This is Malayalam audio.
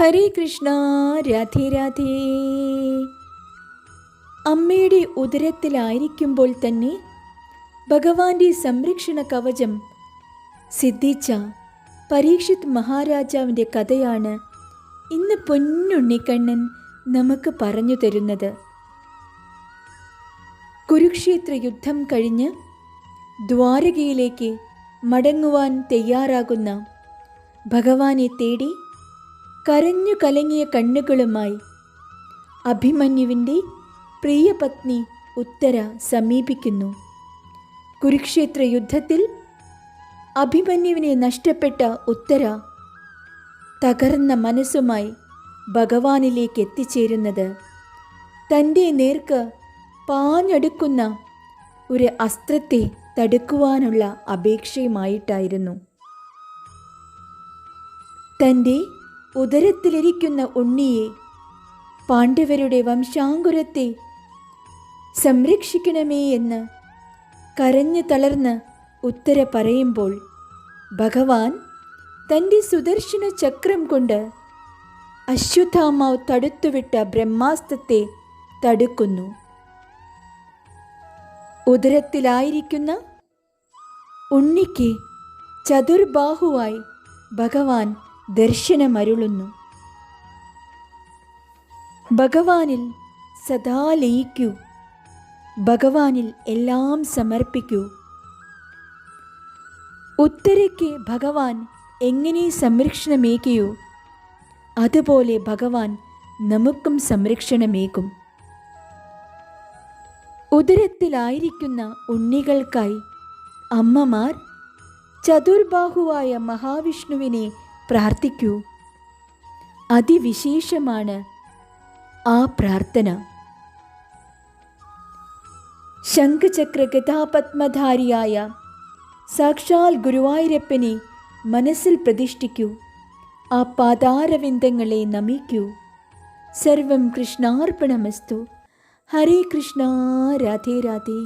ഹരേ കൃഷ്ണ. രാധേ രാധേ. അമ്മയുടെ ഉദരത്തിലായിരിക്കുമ്പോൾ തന്നെ ഭഗവാന്റെ സംരക്ഷണ കവചം സിദ്ധിച്ച പരീക്ഷിത് മഹാരാജാവിൻ്റെ കഥയാണ് ഇന്ന് പൊന്നുണ്ണിക്കണ്ണൻ നമുക്ക് പറഞ്ഞു തരുന്നത്. കുരുക്ഷേത്ര യുദ്ധം കഴിഞ്ഞ് ദ്വാരകയിലേക്ക് മടങ്ങുവാൻ തയ്യാറാകുന്ന ഭഗവാനെ തേടി കരഞ്ഞു കലങ്ങിയ കണ്ണുകളുമായി അഭിമന്യുവിൻ്റെ പ്രിയപത്നി ഉത്തര സമീപിക്കുന്നു. കുരുക്ഷേത്ര യുദ്ധത്തിൽ അഭിമന്യുവിനെ നഷ്ടപ്പെട്ട ഉത്തര തകർന്ന മനസ്സുമായി ഭഗവാനിലേക്ക് എത്തിച്ചേരുന്നത് തൻ്റെ നേർക്ക് പാഞ്ഞടുക്കുന്ന ഒരു അസ്ത്രത്തെ തടുക്കുവാനുള്ള അപേക്ഷയുമായിട്ടായിരുന്നു. തൻ്റെ ഉദരത്തിലിരിക്കുന്ന ഉണ്ണിയെ, പാണ്ഡവരുടെ വംശാങ്കുരത്തെ സംരക്ഷിക്കണമേ എന്ന് കരഞ്ഞു തളർന്ന് ഉത്തര പറയുമ്പോൾ ഭഗവാൻ തൻ്റെ സുദർശന ചക്രം കൊണ്ട് അശ്വത്ഥാമാവ് തടുത്തുവിട്ട ബ്രഹ്മാസ്ത്രത്തെ തടുക്കുന്നു. ഉദരത്തിലായിരിക്കുന്ന ഉണ്ണിക്ക് ചതുർബാഹുവായി ഭഗവാൻ ദർശനമരുളുന്നു. ഭഗവാനിൽ സദാ ലയിക്കൂ, ഭഗവാനിൽ എല്ലാം സമർപ്പിക്കൂ. ഉത്തരയ്ക്ക് ഭഗവാൻ എങ്ങനെ സംരക്ഷണമേകിയോ അതുപോലെ ഭഗവാൻ നമുക്കും സംരക്ഷണമേകും. ഉദരത്തിലായിരിക്കുന്ന ഉണ്ണികൾക്കായി അമ്മമാർ ചതുർബാഹുവായ മഹാവിഷ്ണുവിനെ പ്രാർത്ഥിക്കൂ. അതിവിശേഷമാണ് ആ പ്രാർത്ഥന. ശംഖചക്ര ഗദാപത്മധാരിയായ സാക്ഷാൽ ഗുരുവായൂരപ്പനെ മനസ്സിൽ പ്രതിഷ്ഠിക്കൂ. ആ പാദാരവിന്ദങ്ങളെ നമിക്കൂ. സർവം കൃഷ്ണാർപ്പണമസ്തു. ഹരേ കൃഷ്ണ. രാധേ രാധേ.